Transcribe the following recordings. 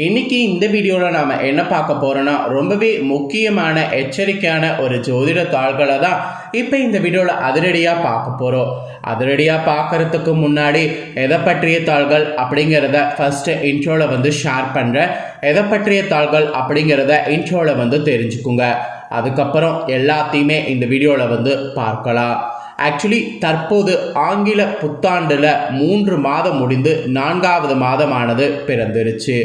இன்னைக்கு இந்த வீடியோவில் நாம் என்ன பார்க்க போகிறோன்னா ரொம்பவே முக்கியமான எச்சரிக்கையான ஒரு ஜோதிட தாள்களை தான் இப்போ இந்த வீடியோவில் அதிரடியாக பார்க்க போகிறோம். அதிரடியாக பார்க்குறதுக்கு முன்னாடி எதை பற்றிய தாள்கள் அப்படிங்கிறத ஃபஸ்ட்டு இன்ட்ரோவில் ஷேர் பண்ணுறேன். எதை பற்றிய தாள்கள் அப்படிங்கிறத இன்ட்ரோவில் தெரிஞ்சுக்குங்க. அதுக்கப்புறம் எல்லாத்தையுமே இந்த வீடியோவில் பார்க்கலாம். ஆக்சுவலி தற்போது ஆங்கில புத்தாண்டில் 3 மாதம் முடிந்து 4வது மாதமானது பிறந்துருச்சு.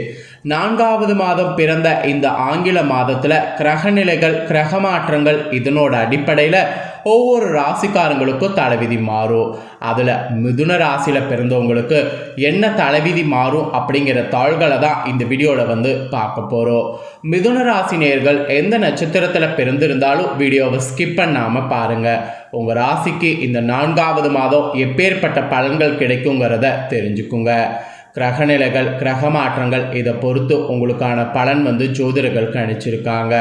4வது மாதம் பிறந்த இந்த ஆங்கில மாதத்தில் கிரகநிலைகள் கிரக மாற்றங்கள் இதனோட அடிப்படையில் ஒவ்வொரு ராசிக்காரங்களுக்கும் தலைவிதி மாறும். அதில் மிதுன ராசியில் பிறந்தவங்களுக்கு என்ன தலைவிதி மாறும் அப்படிங்கிற தாள்களை தான் இந்த வீடியோவில் பார்க்க போகிறோம். மிதுன ராசி நேயர்கள் எந்த நட்சத்திரத்தில் பிறந்திருந்தாலும் வீடியோவை ஸ்கிப் பண்ணாமல் பாருங்கள். உங்கள் ராசிக்கு இந்த 4வது மாதம் எப்பேற்பட்ட பலன்கள் கிடைக்குங்கிறத தெரிஞ்சுக்குங்க. கிரகநிலைகள் கிரக மாற்றங்கள் இதை பொறுத்து உங்களுக்கான பலன் ஜோதிடர்கள் கணிச்சிருக்காங்க.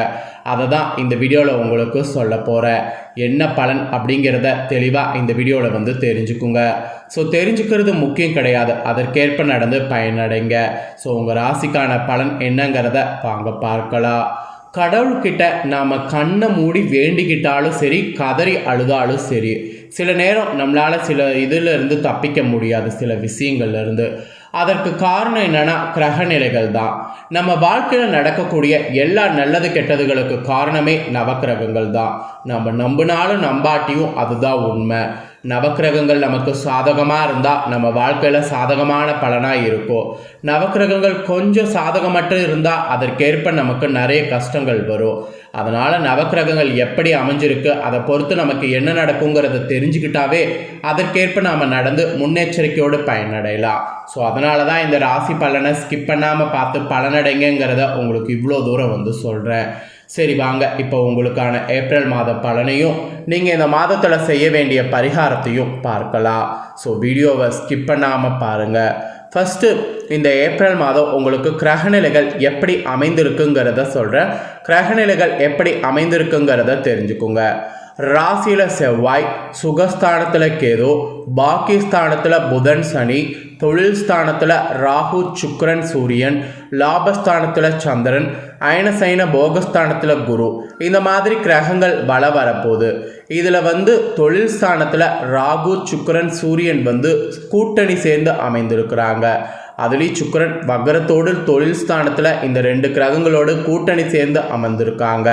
அதை தான் இந்த வீடியோவில் உங்களுக்கு சொல்ல போகிறேன். என்ன பலன் அப்படிங்கிறத தெளிவாக இந்த வீடியோவில் தெரிஞ்சுக்குங்க. ஸோ தெரிஞ்சுக்கிறது முக்கியம் கிடையாது, அதற்கேற்ப நடந்து பயனடைங்க. ஸோ உங்கள் ராசிக்கான பலன் என்னங்கிறத வாங்க பார்க்கலாம். கடவுள்கிட்ட நாம் கண்ணை மூடி வேண்டிக்கிட்டாலும் சரி, கதறி அழுதாலும் சரி, சில நேரம் நம்மளால் சில இதிலிருந்து தப்பிக்க முடியாது, சில விஷயங்கள்லேருந்து. அதற்கு காரணம் என்னென்னா கிரகநிலைகள் தான். நம்ம வாழ்க்கையில் நடக்கக்கூடிய எல்லா நல்லது கெட்டதுகளுக்கு காரணமே நவக்கிரகங்கள் தான். நம்ம நம்பினாலும் நம்பாட்டியும் அதுதான் உண்மை. நவக்கிரகங்கள் நமக்கு சாதகமாக இருந்தால் நம்ம வாழ்க்கையில் சாதகமான பலனாக இருக்கும். நவக்கிரகங்கள் கொஞ்சம் சாதகமற்று இருந்தால் அதற்கேற்ப நமக்கு நிறைய கஷ்டங்கள் வரும். அதனால் நவக்கிரகங்கள் எப்படி அமைஞ்சிருக்கு அதை பொறுத்து நமக்கு என்ன நடக்குங்கிறத தெரிஞ்சுக்கிட்டாவே அதற்கேற்ப நாம் நடந்து முன்னெச்சரிக்கையோடு பயனடையலாம். ஸோ அதனால தான் இந்த ராசி பலனை ஸ்கிப் பண்ணாமல் பார்த்து பலனடைங்கிறத உங்களுக்கு இவ்வளோ தூரம் சொல்கிறேன். சரி வாங்க, இப்போ உங்களுக்கான ஏப்ரல் மாத பலனையும் நீங்கள் இந்த மாதத்தில் செய்ய வேண்டிய பரிகாரத்தையும் பார்க்கலாம். ஸோ வீடியோவை ஸ்கிப் பண்ணாமல் பாருங்கள். ஃபஸ்ட்டு இந்த ஏப்ரல் மாதம் உங்களுக்கு கிரகநிலைகள் எப்படி அமைந்திருக்குங்கிறத சொல்கிறேன். கிரகநிலைகள் எப்படி அமைந்திருக்குங்கிறத தெரிஞ்சுக்குங்க. ராசியில் செவ்வாய், சுகஸ்தானத்தில் கேது, பாக்கியஸ்தானத்தில் புதன் சனி, தொழில் ஸ்தானத்தில் ராகு சுக்கிரன் சூரியன், லாபஸ்தானத்தில் சந்திரன், அயனசைன போகஸ்தானத்தில் குரு. இந்த மாதிரி கிரகங்கள் வள வரப்போகுது. இதில் தொழில் ஸ்தானத்தில் ராகு சுக்கிரன் சூரியன் கூட்டணி சேர்ந்து அமைந்திருக்கிறாங்க. அதுலேயும் சுக்கிரன் வக்ரத்தோடு தொழில் ஸ்தானத்தில் இந்த 2 கிரகங்களோடு கூட்டணி சேர்ந்து அமர்ந்திருக்காங்க.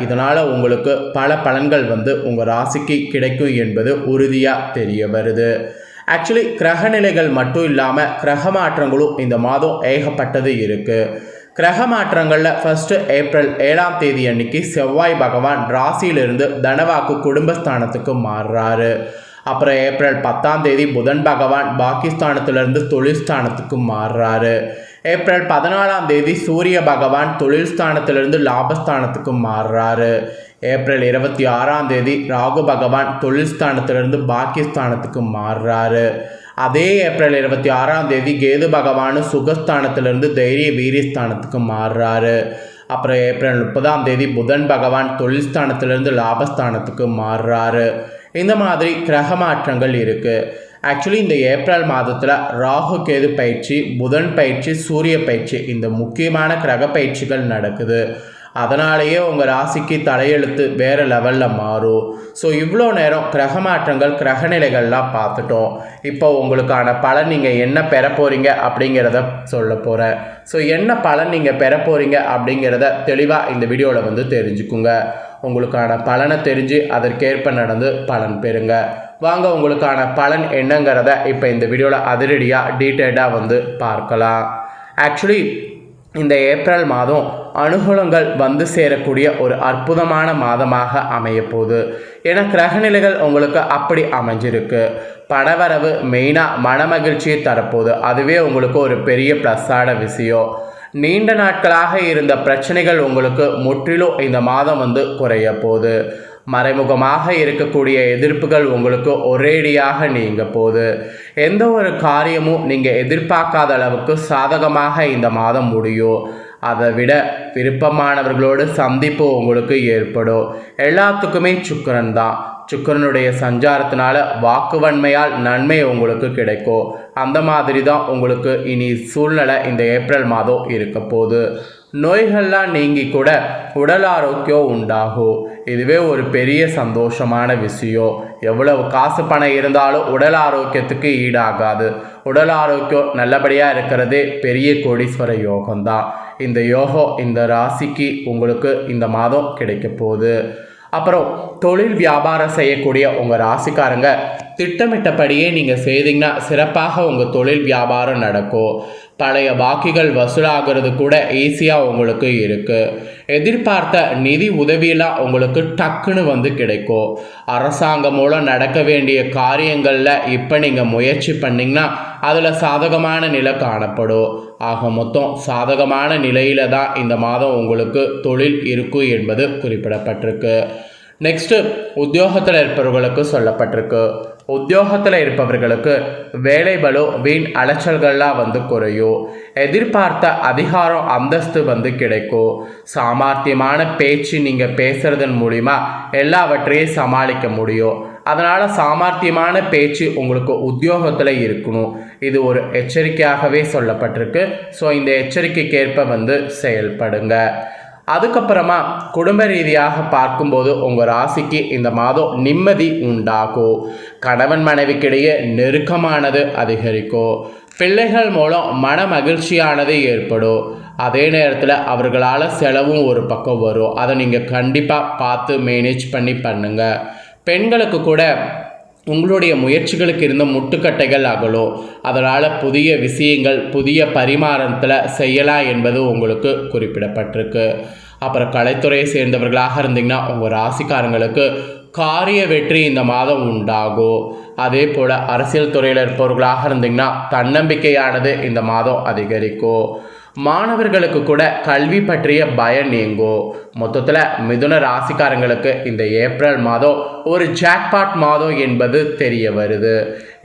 இதனால் உங்களுக்கு பல பலன்கள் உங்கள் ராசிக்கு கிடைக்கும் என்பது உறுதியாக தெரிய வருது. ஆக்சுவலி கிரகநிலைகள் மட்டும் இல்லாமல் கிரக மாற்றங்களும் இந்த மாதம் ஏகப்பட்டது இருக்குது. கிரக மாற்றங்களில் ஃபஸ்ட்டு ஏப்ரல் 7ஆம் தேதி அன்னைக்கு செவ்வாய் பகவான் ராசியிலிருந்து தனவாக்கு குடும்பஸ்தானத்துக்கு மாறுறாரு. அப்புறம் ஏப்ரல் 10ஆம் தேதி புதன் பகவான் பாகிஸ்தானத்திலிருந்து தொழில் ஸ்தானத்துக்கு மாறுறாரு. ஏப்ரல் 14ஆம் தேதி சூரிய பகவான் தொழில் ஸ்தானத்திலிருந்து லாபஸ்தானத்துக்கு மாறுறாரு. ஏப்ரல் 26ஆம் தேதி ராகு பகவான் தொழில் ஸ்தானத்திலிருந்து பாக்கியஸ்தானத்துக்கு மாறுறாரு. அதே ஏப்ரல் 26ஆம் தேதி கேது பகவான் சுகஸ்தானத்திலிருந்து தைரிய வீரியஸ்தானத்துக்கு மாறுறாரு. அப்புறம் ஏப்ரல் 30ஆம் தேதி புதன் பகவான் தொழில் ஸ்தானத்திலிருந்து லாபஸ்தானத்துக்கு மாறுறாரு. இந்த மாதிரி கிரக மாற்றங்கள் இருக்குது. ஆக்சுவலி இந்த ஏப்ரல் மாதத்தில் ராகு கேது பயிற்சி, புதன் பயிற்சி, சூரிய பயிற்சி, இந்த முக்கியமான கிரக பயிற்சிகள் நடக்குது. அதனாலேயே உங்கள் ராசிக்கு தலையெழுத்து வேறு லெவலில் மாறும். ஸோ இவ்வளோ நேரம் கிரக மாற்றங்கள் கிரகநிலைகள்லாம் பார்த்துட்டோம். இப்போ உங்களுக்கான பலன் நீங்கள் என்ன பெற போகிறீங்க அப்படிங்கிறத சொல்ல போகிறேன். ஸோ என்ன பலன் நீங்கள் பெற போகிறீங்க அப்படிங்கிறத தெளிவாக இந்த வீடியோவில் தெரிஞ்சுக்குங்க. உங்களுக்கான பலனை தெரிஞ்சு அதற்கேற்ப நடந்து பலன் பெறுங்க. வாங்க உங்களுக்கான பலன் என்னங்கிறத இப்போ இந்த வீடியோவில் அதிரடியாக டீட்டெயில்டாக பார்க்கலாம். ஆக்சுவலி இந்த ஏப்ரல் மாதம் அனுகூலங்கள் சேரக்கூடிய ஒரு அற்புதமான மாதமாக அமையப்போகுது. ஏன்னா கிரகநிலைகள் உங்களுக்கு அப்படி அமைஞ்சிருக்கு. பணவரவு மெயினாக மனமகிழ்ச்சியை தரப்போகுது. அதுவே உங்களுக்கு ஒரு பெரிய ப்ளஸ்ஸான விஷயம். நீண்ட நாட்களாக இருந்த பிரச்சனைகள் உங்களுக்கு முற்றிலும் இந்த மாதம் குறைய போகுது. மறைமுகமாக இருக்கக்கூடிய எதிர்ப்புகள் உங்களுக்கு ஒரேடியாக நீங்க போகுது. எந்த ஒரு காரியமும் நீங்கள் எதிர்பார்க்காத அளவுக்கு சாதகமாக இந்த மாதம் முடியும். அதை விட விருப்பமானவர்களோடு சந்திப்பு உங்களுக்கு ஏற்படும். எல்லாத்துக்குமே சுக்கிரன் தான். சுக்கிரனுடைய சஞ்சாரத்தினால வாக்குவன்மையால் நன்மை உங்களுக்கு கிடைக்கும். அந்த மாதிரி தான் உங்களுக்கு இனி சூழ்நிலை இந்த ஏப்ரல் மாதம் இருக்க போகுது. நோய்கள்லாம் நீங்கி கூட உடல் ஆரோக்கியம் உண்டாகும். இதுவே ஒரு பெரிய சந்தோஷமான விஷயம். எவ்வளவு காசு பணம் இருந்தாலும் உடல் ஆரோக்கியத்துக்கு ஈடாகாது. உடல் ஆரோக்கியம் நல்லபடியாக இருக்கிறதே பெரிய கோடீஸ்வர யோகம்தான். இந்த யோகம் இந்த ராசிக்கு உங்களுக்கு இந்த மாதம் கிடைக்க போகுது. அப்புறம் தொழில் வியாபாரம் செய்யக்கூடிய உங்கள் ராசிக்காரங்க திட்டமிட்டபடியே நீங்கள் செய்தீங்கன்னா சிறப்பாக உங்கள் தொழில் வியாபாரம் நடக்கும். பழைய பாக்கிகள் வசூலாகிறது கூட ஈஸியாக உங்களுக்கு இருக்குது. எதிர்பார்த்த நிதி உதவியெல்லாம் உங்களுக்கு டக்குன்னு வந்து கிடைக்கும். அரசாங்கம் மூலம் நடக்க வேண்டிய காரியங்களில் இப்போ நீங்கள் முயற்சி பண்ணிங்கன்னா அதில் சாதகமான நிலை காணப்படும். ஆக மொத்தம் சாதகமான நிலையில தான் இந்த மாதம் உங்களுக்கு தொழில் இருக்கும் என்பது குறிப்பிடப்பட்டிருக்கு. நெக்ஸ்ட்டு உத்தியோகத்தில் இருப்பவர்களுக்கு சொல்லப்பட்டிருக்கு. உத்தியோகத்தில் இருப்பவர்களுக்கு வேலை பளு வீண் அலைச்சல்கள்லாம் வந்து குறையும். எதிர்பார்த்த அதிகாரம் அந்தஸ்து வந்து கிடைக்கும். சாமர்த்தியமான பேச்சு நீங்கள் பேசுறதன் மூலிமா எல்லாவற்றையும் சமாளிக்க முடியும். அதனால் சாமர்த்தியமான பேச்சு உங்களுக்கு உத்தியோகத்தில் இருக்கணும். இது ஒரு எச்சரிக்கையாகவே சொல்லப்பட்டிருக்கு. ஸோ இந்த எச்சரிக்கைக்கேற்ப வந்து செயல்படுங்க. அதுக்கப்புறமா குடும்ப ரீதியாக பார்க்கும்போது உங்கள் ராசிக்கு இந்த மாதம் நிம்மதி உண்டாகும். கணவன் மனைவிக்கிடையே நெருக்கமானது அதிகரிக்கும். பிள்ளைகள் மூலம் மன மகிழ்ச்சியானது ஏற்படும். அதே நேரத்தில் அவர்களால் செலவும் ஒரு பக்கம் வரும். அதை நீங்கள் கண்டிப்பாக பார்த்து மேனேஜ் பண்ணி பண்ணுங்கள். பெண்களுக்கு கூட உங்களுடைய முயற்சிகளுக்கு இருந்த முட்டுக்கட்டைகள் அகலும். அதனால் புதிய விஷயங்கள் புதிய பரிமாணத்தில் செய்யலாம் என்பது உங்களுக்கு குறிப்பிடப்பட்டிருக்கு. அப்புறம் கலைத்துறையை சேர்ந்தவர்களாக இருந்தீங்கன்னா உங்கள் ராசிக்காரங்களுக்கு காரிய வெற்றி இந்த மாதம் உண்டாகும். அதே போல் அரசியல் துறையில் இருப்பவர்களாக இருந்தீங்கன்னா தன்னம்பிக்கையானது இந்த மாதம் அதிகரிக்கும். மாணவர்களுக்கு கூட கல்வி பற்றிய பயம் நீங்கும். மொத்தத்தில் மிதுன ராசிக்காரங்களுக்கு இந்த ஏப்ரல் மாதம் ஒரு ஜாக்பாட் மாதம் என்பது தெரிய வருது.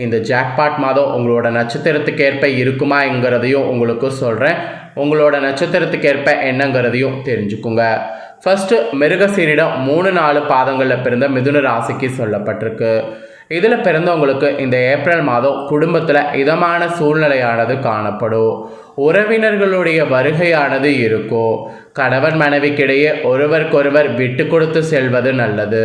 இந்த ஜாக்பாட் மாதம் உங்களோட நட்சத்திரத்துக்கு ஏற்ப இருக்குமாங்கிறதையும் உங்களுக்கு சொல்கிறேன். உங்களோட நட்சத்திரத்துக்கு ஏற்ப என்னங்கிறதையும் தெரிஞ்சுக்குங்க. ஃபர்ஸ்ட் மிருகசீரிடம் 3-4 பாதங்களில் பிறந்த மிதுன ராசிக்கு சொல்லப்பட்டிருக்கு. இதில் பிறந்தவங்களுக்கு இந்த ஏப்ரல் மாதம் குடும்பத்தில் இதமான சூழ்நிலையானது காணப்படும். உறவினர்களுடைய வருகையானது இருக்கும். கணவன் மனைவிக்கிடையே ஒருவருக்கொருவர் விட்டு கொடுத்து செல்வது நல்லது.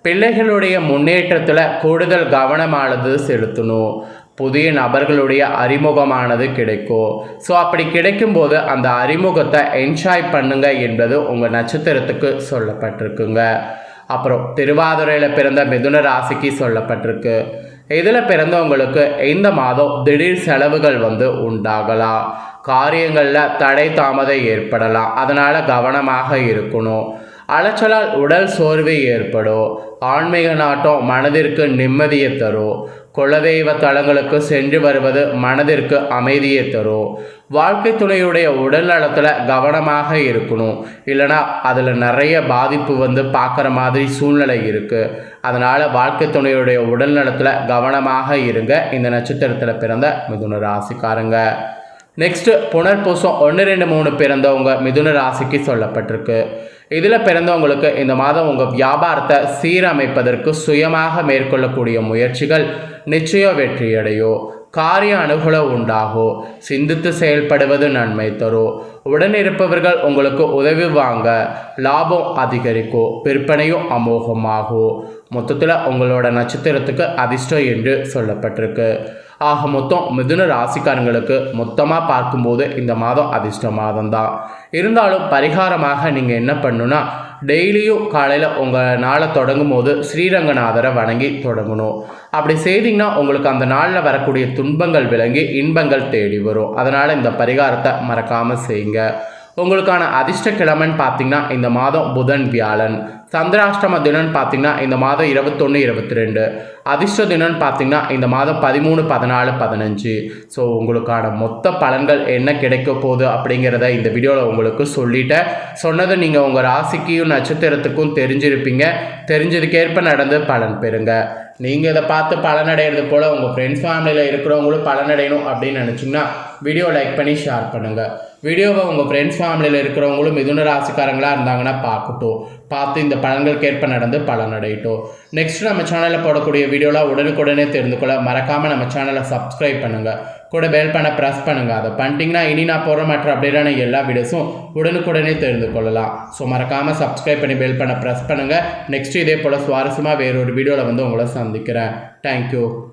பிள்ளைகளுடைய முன்னேற்றத்தில் கூடுதல் கவனமானது செலுத்தணும். புதிய நபர்களுடைய அறிமுகமானது கிடைக்கும். ஸோ அப்படி கிடைக்கும்போது அந்த அறிமுகத்தை என்ஜாய் பண்ணுங்க என்பது உங்கள் நட்சத்திரத்துக்கு சொல்லப்பட்டிருக்குங்க. அப்புறம் திருவாதிரையில் பிறந்த மிதுன ராசிக்கு சொல்லப்பட்டிருக்கு. இதில் பிறந்தவங்களுக்கு இந்த மாதம் திடீர் செலவுகள் வந்து உண்டாகலாம். காரியங்களில் தடை தாமதம் ஏற்படலாம். அதனால் கவனமாக இருக்கணும். அலைச்சலால் உடல் சோர்வு ஏற்படும். ஆன்மீக நாட்டம் மனதிற்கு நிம்மதியை தரும். குலதெய்வ தலங்களுக்கு சென்று வருவது மனதிற்கு அமைதியை தரும். வாழ்க்கை துணையுடைய உடல் நலத்தில் கவனமாக இருக்கணும். இல்லைனா அதில் நிறைய பாதிப்பு வந்து பார்க்குற மாதிரி சூழ்நிலை இருக்குது. அதனால் வாழ்க்கை துணையுடைய உடல் நலத்தில் கவனமாக இருங்க இந்த நட்சத்திரத்தில் பிறந்த மிதுன ராசிக்காரங்க. நெக்ஸ்ட்டு புனர்பூசம் 1, 2, 3 பிறந்தவங்க மிதுன ராசிக்கு சொல்லப்பட்டிருக்கு. இதில் பிறந்தவங்களுக்கு இந்த மாதம் உங்கள் வியாபாரத்தை சீரமைப்பதற்கு சுயமாக மேற்கொள்ளக்கூடிய முயற்சிகள் நிச்சயம் வெற்றியடையும். காரிய அனுகூலம் உண்டாகும். சிந்தித்து செயல்படுவது நன்மை தரும். உடனிருப்பவர்கள் உங்களுக்கு உதவி வாங்க லாபம் அதிகரிக்கும். விற்பனையும் அமோகமாகும். மொத்தத்தில் உங்களோட நட்சத்திரத்துக்கு அதிர்ஷ்டம் என்று சொல்லப்பட்டிருக்கு. ஆக மொத்தம் மிதுன ராசிக்காரங்களுக்கு மொத்தமாக பார்க்கும்போது இந்த மாதம் அதிர்ஷ்ட மாதம் தான். இருந்தாலும் பரிகாரமாக நீங்கள் என்ன பண்ணுன்னா டெய்லியும் காலையில் உங்கள் நாளை தொடங்கும் போது ஸ்ரீரங்கநாதரை வணங்கி தொடங்கணும். அப்படி செய்திங்கன்னா உங்களுக்கு அந்த நாளில் வரக்கூடிய துன்பங்கள் விளங்கி இன்பங்கள் தேடி வரும். அதனால் இந்த பரிகாரத்தை மறக்காமல் செய்யுங்க. உங்களுக்கான அதிர்ஷ்ட கிழமைன்னு பார்த்தீங்கன்னா இந்த மாதம் புதன் வியாழன். சந்திராஷ்டம தினம்னு பார்த்தீங்கன்னா இந்த மாதம் 21, 22. அதிர்ஷ்ட தினம்னு பார்த்தீங்கன்னா இந்த மாதம் 13, 14, 15. ஸோ உங்களுக்கான மொத்த பலன்கள் என்ன கிடைக்க போகுது அப்படிங்கிறத இந்த வீடியோவில் உங்களுக்கு சொல்லிட்டேன். சொன்னதை நீங்கள் உங்கள் ராசிக்கும் நட்சத்திரத்துக்கும் தெரிஞ்சிருப்பீங்க. தெரிஞ்சதுக்கேற்ப நடந்து பலன் பெறுங்க. நீங்கள் இதை பார்த்து பலனடைகிறது போல் உங்கள் ஃப்ரெண்ட்ஸ் ஃபேமிலியில் இருக்கிறவங்களும் பலனடையணும் அப்படின்னு நினச்சிங்கன்னா வீடியோ லைக் பண்ணி ஷேர் பண்ணுங்கள். வீடியோவை உங்கள் ஃப்ரெண்ட்ஸ் ஃபேமிலியில் இருக்கிறவங்களும் மிதுன ராசிக்காரங்களாக இருந்தாங்கன்னா பார்க்கட்டும், பார்த்து இந்த பலன்களுக்கு ஏற்ப நடந்து பலனடையட்டும். நெக்ஸ்ட் நம்ம சேனலில் போடக்கூடிய வீடியோலாம் உடனுக்குடனே தெரிந்து கொள்ள மறக்காமல் நம்ம சேனலை சப்ஸ்கிரைப் பண்ணுங்கள், கூட பெல் பண்ண ப்ரெஸ் பண்ணுங்கள். அதை பண்ணிட்டீங்கன்னா இனி நான் போகிற மற்ற அப்படியான எல்லா வீடியோஸும் உடனுக்குடனே தெரிந்து கொள்ளலாம். ஸோ மறக்காமல் சப்ஸ்கிரைப் பண்ணி பெல் பண்ண ப்ரெஸ் பண்ணுங்கள். நெக்ஸ்ட் இதே போல் சுவாரஸ்யமாக வேறொரு வீடியோவில் வந்து உங்களை சந்திக்கிறேன். தேங்க்யூ.